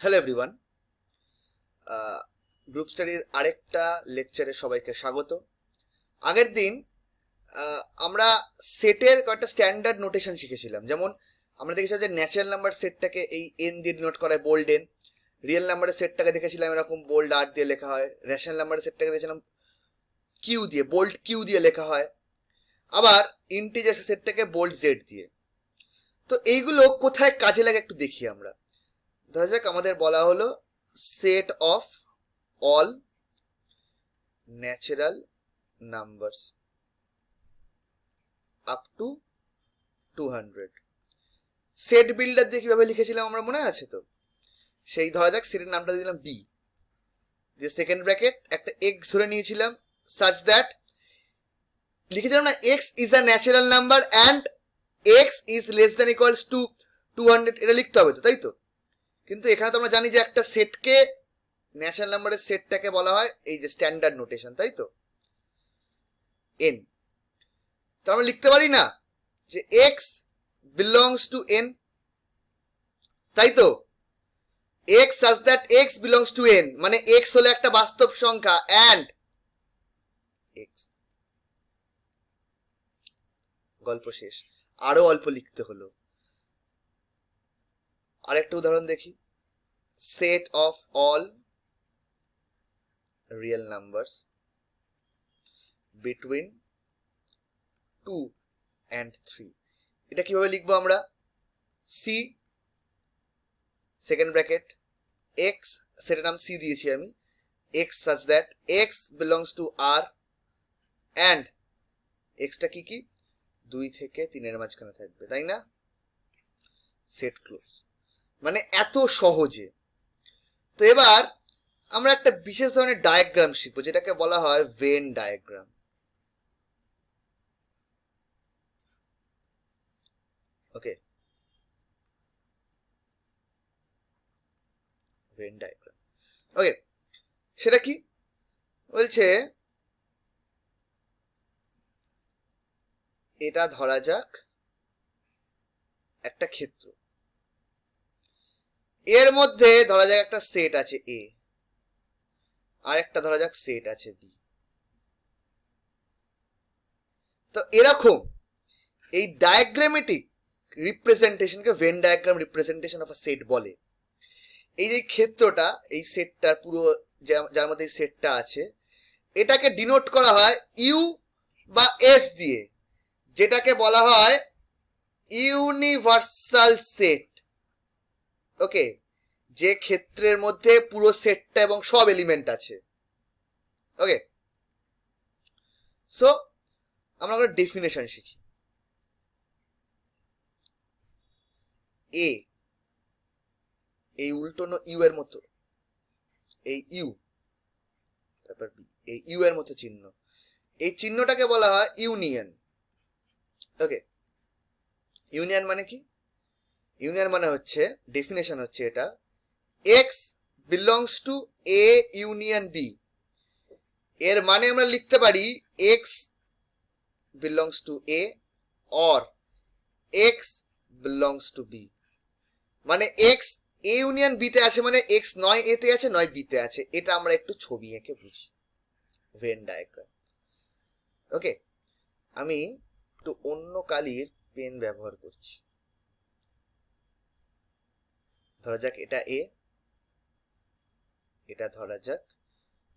Hello everyone, group স্টাডির আরেকটা লেকচারে সবাইকে স্বাগত। আগের দিন আমরা সেটের কয়েকটা স্ট্যান্ডার্ড নোটেশন শিখেছিলাম। যেমন আমরা দেখেছিলাম যে ন্যাচারাল নাম্বার সেটটাকে এই এন দিয়ে ডিনোট করা হয়, বোল্ড এন। রিয়েল নাম্বারের সেটটাকে দেখেছিলাম এরকম বোল্ড আর দিয়ে লেখা হয়। রেশনাল নাম্বারের সেটটাকে দেখেছিলাম কিউ দিয়ে, বোল্ড কিউ দিয়ে লেখা হয়। আবার ইন্টিজার সেটটাকে বোল্ড জেড দিয়ে। তো এইগুলো কোথায় কাজে লাগে একটু দেখি আমরা। ধরা যাক আমাদের বলা হলো set of all natural numbers up to 200। Set builder দিয়ে কিভাবে লিখেছিলাম আমরা মনে আছে তো? সেই ধরা যাক সেটের নামটা দিলাম বি, যে সেকেন্ড ব্র্যাকেট একটা এক্স ধরে নিয়েছিলাম, সাচ দ্যাট লিখেছিলাম না x is a natural number and x is less than equals to 200, এটা লিখতে হবে তো, তাই তো? কিন্তু এখানে তো আমরা জানি যে একটা সেটকে, ন্যাচারাল নাম্বারের সেটটাকে বলা হয় এই যে স্ট্যান্ডার্ড নোটেশন, তাই তো, এন। তো আমরা লিখতে পারি না যে এক্স বিলংস টু এন, তাই তো? X such that x belongs two N, মানে এক্স হলো একটা বাস্তব সংখ্যা অ্যান্ড এক্স। গল্প শেষ, আরো অল্প লিখতে হলো। আরেকটা উদাহরণ দেখি। Set of all real numbers between 2 and 3, এটা কিভাবে লিখবো আমরা? সি সেকেন্ড ব্র্যাকেট এক্স, সেটার নাম সি দিয়েছি আমি, x such that x belongs to আর অ্যান্ড এক্সটা কি কি 2 থেকে 3 এর মাঝখানে থাকবে, তাই না? Set close. মানে এত সহজে। তো এবার আমরা একটা বিশেষ ধরনের ডায়াগ্রাম শিখবো যেটাকে বলা হয় ভেন ডায়াগ্রাম। ওকে, ভেন ডায়াগ্রাম। ওকে, সেটা কি বলছে? এটা ধরা যাক একটা ক্ষেত্র, এর মধ্যে ধরা যাক একটা সেট আছে এ, আর একটা ধরা যাক সেট আছে বি। তো এরকম এই ডায়াগ্রামেটিক রিপ্রেজেন্টেশনকে Venn diagram representation of a set বলে। এই যে ক্ষেত্রটা, এই সেটটার পুরো যার মধ্যে এই সেটটা আছে, এটাকে ডিনোট করা হয় ইউ বা এস দিয়ে, যেটাকে বলা হয় ইউনিভার্সাল সেট। ওকে, যে ক্ষেত্রের মধ্যে পুরো সেটটা এবং সব এলিমেন্ট আছে। ওকে, সো আমরা একটা ডেফিনেশন শিখি। এ এই উল্টো ইউ এর মতো, এই ইউ, তারপর বি, এই ইউ এর মতো চিহ্ন, এই চিহ্নটাকে বলা হয় ইউনিয়ন। ওকে, ইউনিয়ন মানে কি? ইউনিয়ন মানে হচ্ছে, ডেফিনেশন হচ্ছে এটা, x belongs to A union B. এর মানে আমরা লিখতে পারি x belongs to A or x belongs to B. মানে এক্স এ ইউনিয়ন বি তে আছে, মানে এক্স নয় এ তে আছে নয় বি তে আছে। এটা আমরা একটু ছবি এঁকে বুঝি, ভেন ডায়াগ্রাম। ওকে, আমি একটু অন্য কালির পেন ব্যবহার করছি। ধরা যাক এটা এ, এটা ধরা যাক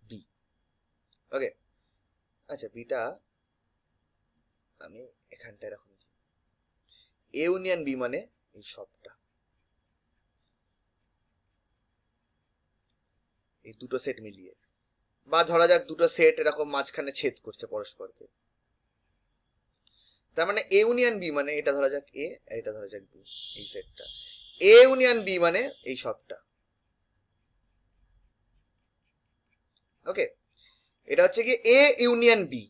বি। ওকে, আচ্ছা বিটা আমি এখানটা এরকম, এ ইউনিয়ন বি মানে এই সবটা, এই দুটো সেট মিলিয়ে, বা ধরা যাক দুটো সেট এরকম মাঝখানে ছেদ করছে পরস্পরকে। তার মানে এ ইউনিয়ন বি মানে এটা ধরা যাক এ, আর এটা ধরা যাক বি, এই সেটটা। এ ইউনিয়ন বি মানে এই সবটা। ওকে, এটা হচ্ছে কি এ ইউনিয়ন বি।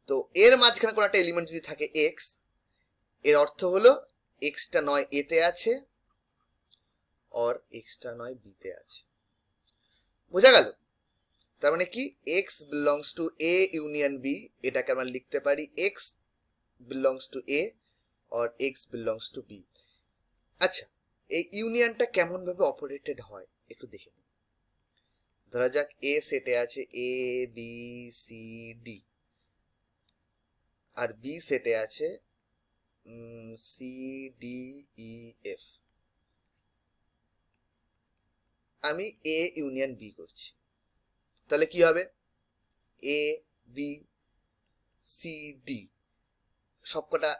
তো এর মাঝখানে কোনো একটা এলিমেন্ট যদি থাকে এক্স, এর অর্থ হলো এক্সটা নয় এ তে আছে আর এক্সটা নয় বি তে আছে। বোঝা গেল? তার মানে কি x belongs to A union B, এটাকে আমরা লিখতে পারি এক্স বিলংস টু এ আর এক্স বিলংস টু বি। আচ্ছা, এই ইউনিয়নটা কেমন ভাবে অপারেটেড হয় একটু দেখে নিন। ধরা যাক এ সেটে আছে A B C D, R B সেটে আছে সি ডি ই এফ। আমি এ ইউনিয়ন বি করছি, তাহলে কি হবে? এ বি সি ডি সবকটা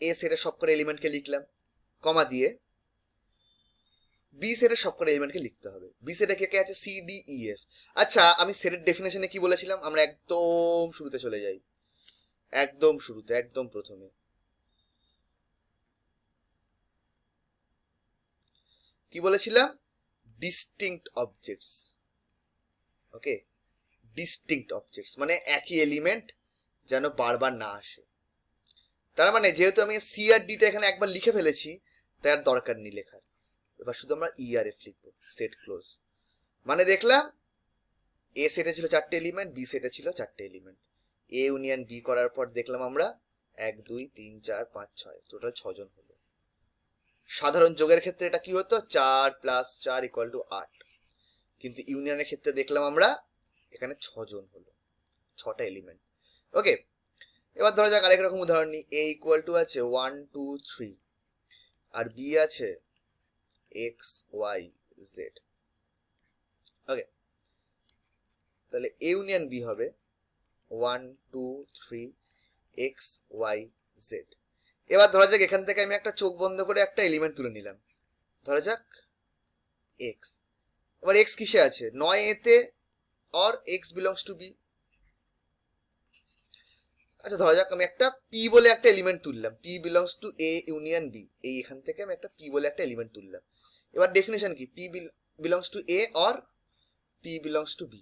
এ সেটের সবকটা এলিমেন্টকে লিখলাম কমা দিয়ে, বি সেটের সবকটা এলিমেন্টকে লিখতে হবে। বি সেটে কে কে আছে? C D E F. আচ্ছা, আমি সেটের ডেফিনেশনে কি বলেছিলাম? আমরা একদম শুরুতে চলে যাই, একদম শুরুতে, একদম প্রথমে। কি বলেছিলাম? Distinct objects. Okay, distinct objects মানে একই এলিমেন্ট যেন বারবার না আসে। তার মানে যেহেতু আমি সি আর ডিটা এখানে একবার লিখে ফেলেছি, তাই আর দরকার নেই লেখার। এবার শুধু আমরা ই আর এফ লিখবো, সেট ক্লোজ। মানে দেখলাম এ সেটে ছিল 4টে এলিমেন্ট, বি সেটে ছিল 4টে এলিমেন্ট। এ ইউনিয়ন বি করার পর দেখলাম আমরা 1 2 3 4 5 6, টোটাল 6 জন হলো। সাধারণ যোগের ক্ষেত্রে এটা কি হতো? 4 + 4 = 8। কিন্তু ইউনিয়নের ক্ষেত্রে দেখলাম আমরা এখানে 6 জন হলো, 6টা এলিমেন্ট। ওকে, এবার ধরা যাক আরেক রকম উদাহরণ নিই। এ = আছে 1 2 3, আর বি আছে x y z। ওকে, তাহলে এ ইউনিয়ন বি হবে 1 2 3 x y z। এবার ধরা যাক এখান থেকে আমি একটা চোখ বন্ধ করে একটা এলিমেন্ট তুলে নিলাম, ধরা যাক x। এবার x কিসে আছে? নয় এতে, or x belongs to b। আচ্ছা, ধরা যাক আমি একটা p বলে একটা এলিমেন্ট তুললাম, p belongs to a union b। এই এখান থেকে আমি একটা p বলে একটা এলিমেন্ট তুললাম। এবার ডেফিনেশন কি? p belongs to a or p belongs to b,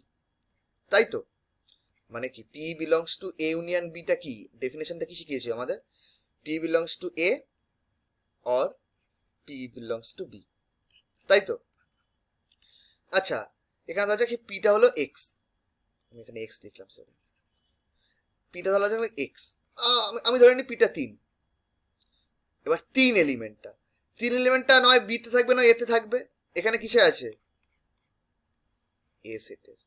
তাই তো? মানে কি p belongs to a union b টা কি? ডেফিনেশনটা কি শিখিয়েছি আমাদের? p belongs to a or p belongs to b, তাই তো? আচ্ছা, এখানে ধরা যাক p টা হলো x, আমি এখানে x লিখলাম, সরি। p টা ধরা যাক x, আমি ধরে নিই p টা 3। এবার 3 এলিমেন্টটা নয় b তে থাকবে, নয় এ তে থাকবে। এখানে কিসে আছে? এ সেটের।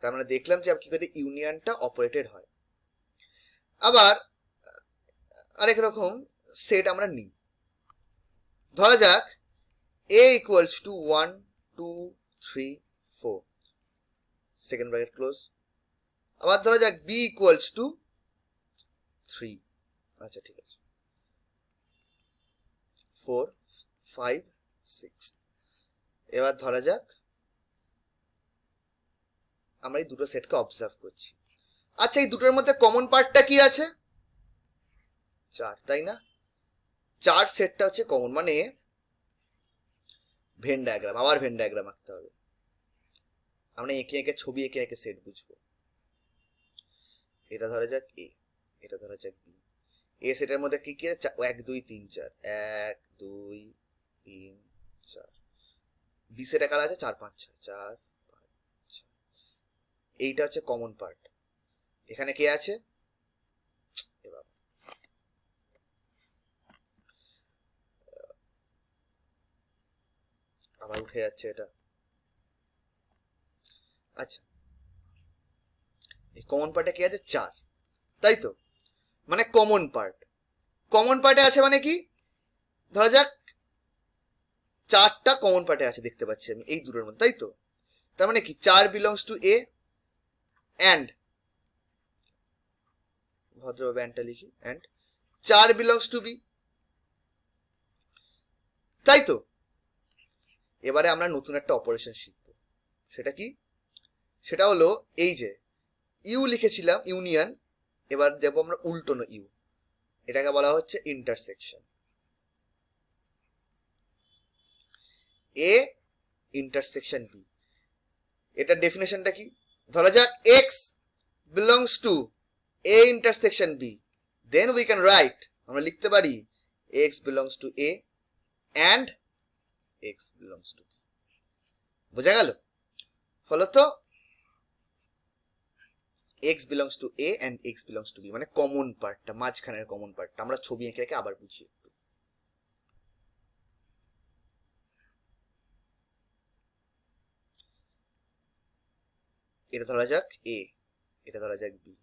তার মানে দেখলাম যে কি করে ইউনিয়নটা অপারেটেড হয়। আবার আরেক রকম সেট আমরা নিই। ধরা যাক a = 1 2 3 4, সেকেন্ড ব্র্যাকেট ক্লোজ। আবার ধরা যাক b = 3, আচ্ছা ঠিক আছে, 4 5 6। এবার ধরা যাক আমরা এই দুটো সেটকে অবজার্ভ করছি। আচ্ছা, এই দুটোর মধ্যে কমন পার্টটা কি আছে? 4, তাই না? 4 সেটটা হচ্ছে কমন, মানে ভেন ডায়াগ্রাম, আবার ভেন ডায়াগ্রাম আঁকতে হবে। আমরা এঁকে এঁকে ছবি এঁকে এঁকে সেট বুঝবো। এটা ধরা যাক এ, এটা ধরা যাক বি। এ সেটের মধ্যে কি কি আছে? 1 2 3 4, 1 2 3 4। বি সেটে কারা আছে? 4 5 6, 4 5 6। এইটা হচ্ছে কমন পার্ট। এখানে কে আছে? এবার আবার উঠে যাচ্ছে এটা। আচ্ছা, এই কমন পার্টে কি আছে? 4, তাই তো? মানে কমন পার্টে আছে মানে কি? ধরা যাক 4টা কমন পার্টে আছে, দেখতে পাচ্ছি আমি এই দুটোর মধ্যে, তাই তো? তার মানে কি 4 belongs to a and, ভদ্রভাবে অ্যান্ডটা লিখি, and 4 belongs to b, তাই তো? এবারে আমরা নতুন একটা অপারেশন শিখবো। সেটা কি? সেটা হলো এই যে ইউ লিখেছিলাম ইউনিয়ন, এবার দেবো আমরা উল্টোনো ইউ। এটাকে বলা হচ্ছে ইন্টারসেকশন। এ ইন্টারসেকশন বি, এটার ডেফিনেশনটা কি? ধরা যাক x belongs to a intersection b, then we can write, আমরা লিখতে পারি x belongs to a and x belongs to b। বোঝা গেল? ফলত x belongs to a and x belongs to b মানে কমন পার্টটা, মাঝখানের কমন পার্টটা। আমরা ছবি এঁকে এঁকে আবার বুঝি। এটা ধরা যাক এ, এটা ধরা যাক বি।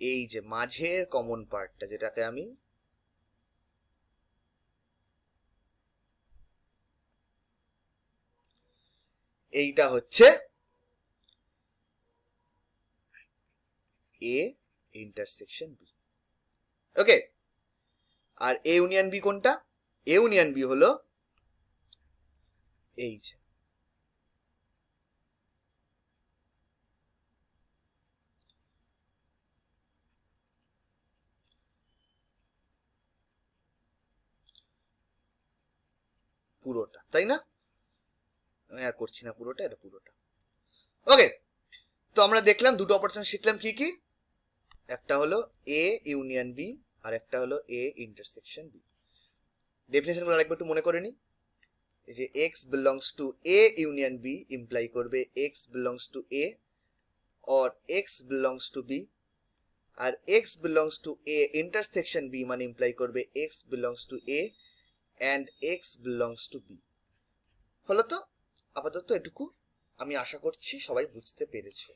এই যে মাঝের কমন পার্টটা, যেটাকে আমি এইটা হচ্ছে এ ইন্টারসেকশন বি। ওকে, আর এ ইউনিয়ন বি কোনটা? এ ইউনিয়ন বি হলো এই যে পুরোটা, তাই না? আমি আর করছি না পুরোটা, এটা পুরোটা। ওকে, তো আমরা দেখলাম দুটো অপারেশন শিখলাম কি কি। একটা হলো এ ইউনিয়ন বি, আর একটা হলো এ ইন্টারসেকশন বি। ডেফিনেশন গুলো আরেকবার একটু মনে করে নি। এই যে x belongs to A union B imply করবে x belongs to A or x belongs to B, আর x belongs to A intersection B মানে ইমপ্লাই করবে x belongs to A and x belongs to B. হলো তো? আপাতত এটুকু আমি আশা করছি সবাই বুঝতে পেরেছো।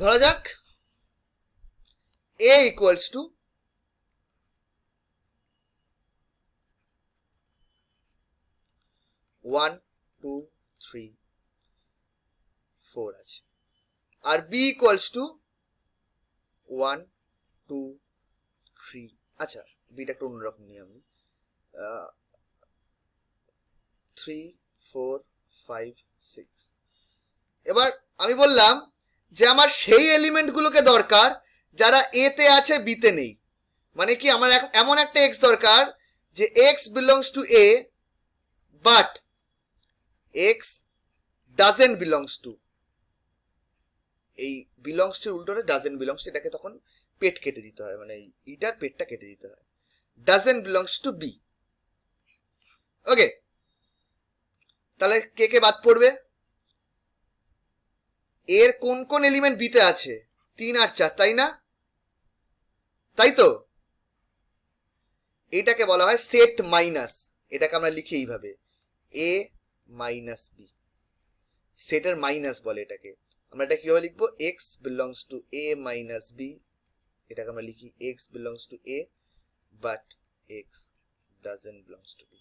ধরা যাক a equals to 1 2 3 4 আছে, আর b equals to 1 2 3। আচ্ছা, বিটা একটু অন্যরকম নিয়ে আমি 3 4 5 6। এবার আমি বললাম যে আমার সেই এলিমেন্ট গুলোকে দরকার যারা এ তে আছে বি তে নেই। মানে কি, আমার এমন একটা এক্স দরকার যে x belongs to A but x doesn't belongs two. এই বিলংস টু উল্টোটা ডাজেন্ট বিলংস টু, এটাকে তখন পেট কেটে দিতে হয়, মানে ইটার পেটটা কেটে দিতে হয়। Doesn't belongs to B. Okay, তাহলে কে কে বাদ পড়বে? এর কোন কোন এলিমেন্ট বিতে আছে? 3 আর 4, তাই না? তাই তো, এটাকে বলা হয় সেট মাইনাস। এটাকে আমরা লিখি এইভাবে এ মাইনাস বি, সেটের মাইনাস বলে এটাকে। আমরা এটা কিভাবে লিখবো? X belongs to A minus B, এটাকে আমরা লিখি x belongs to A but x doesn't belongs to B.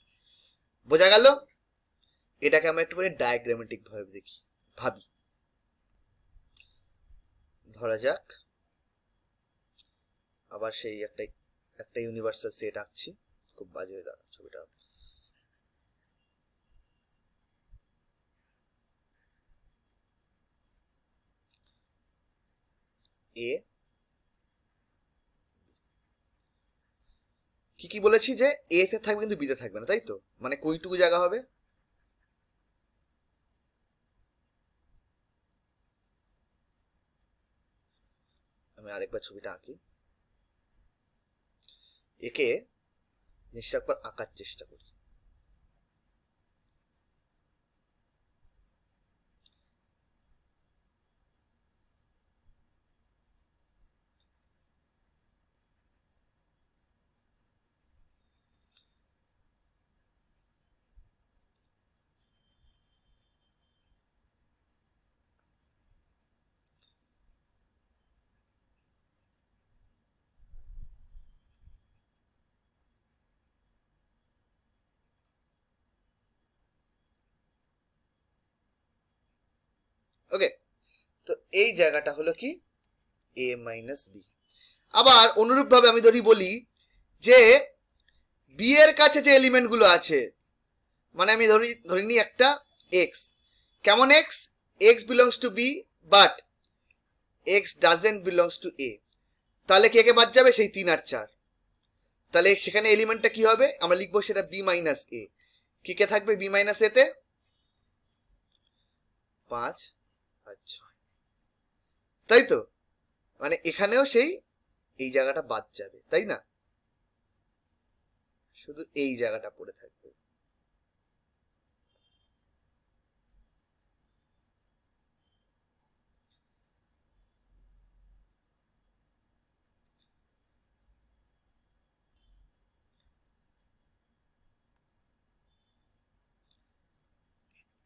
বোঝা গেল? এটাকে আমরা একটু ডায়াগ্রামেটিক ভাবে দেখি, ভাবি। ধরা যাক আবার সেই একটা ইউনিভার্সাল সেট আঁকছি, খুব বাজে হয়ে দাঁড়াচ্ছে ছবিটা। এ কি কি বলেছি যে এ তে থাকবে কিন্তু বি তে থাকবে না, তাই তো? মানে কইটুকু জায়গা হবে? আমি আরেকবার ছবিটা আঁকি, একে নিশ্চয় একবার আঁকার চেষ্টা করি। ওকে, তো এই জায়গাটা হলো কি এ মাইনাস বি। আবার অনুরূপ ভাবে আমি ধরি বলি যে বি এর কাছে যে এলিমেন্ট গুলো আছে, মানে আমি ধরি নি একটা এক্স। কেমন x? X belongs to B but x doesn't belongs to A. তাহলে কে কে বাদ যাবে? সেই 3 আর 4। তাহলে সেখানে এলিমেন্টটা কি হবে? আমরা লিখবো সেটা বি মাইনাস এ। কি কে থাকবে বি মাইনাস এ তে? 5 আর 6, তাই তো? মানে এখানেও সেই এই জায়গাটা বাদ যাবে, তাই না? শুধু এই জায়গাটা পড়ে থাকবে।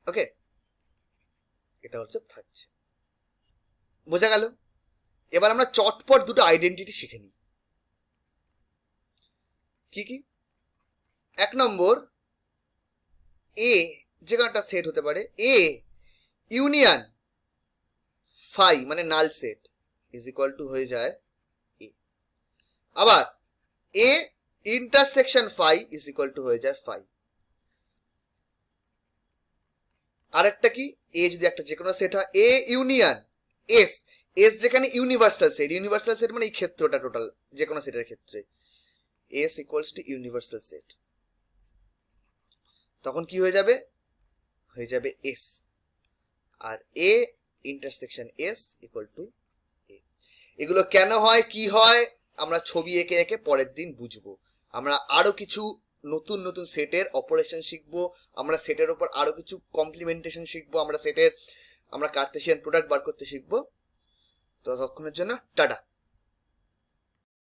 ওকে, এটা হচ্ছে থাকছে, বোঝা গেল? এবার আমরা চটপট দুটো আইডেন্টিটি শিখে নিই। কি কি? এক নম্বর, এ যে কোনো একটা সেট হতে পারে, এ ইউনিয়ন ফাই মানে null set is equal to হয়ে যায় এ। আবার A intersection phi is equal to হয়ে যায় ফাই। আরেকটা কি, এ যদি একটা যে কোনো সেট হয়, এ ইউনিয়ন এস, এস যেখানে ইউনিভার্সাল সেট, ইউনিভার্সাল সেট মানে এই ক্ষেত্রটা টোটাল যে কোনো সেটের ক্ষেত্রে, S equals to universal set, তখন কি হয়ে যাবে? হয়ে যাবে এস। আর A intersection S equal to A. এগুলো কেন হয়, কি হয়, আমরা ছবি এঁকে এঁকে পরের দিন বুঝবো। আমরা আরো কিছু নতুন নতুন সেটের অপারেশন শিখবো, আমরা সেটের উপর আরো কিছু কমপ্লিমেন্টেশন শিখবো, আমরা সেটের আমরা কার্তেশিয়ান প্রোডাক্ট বার করতে শিখবো। ততক্ষণের জন্য টাটা।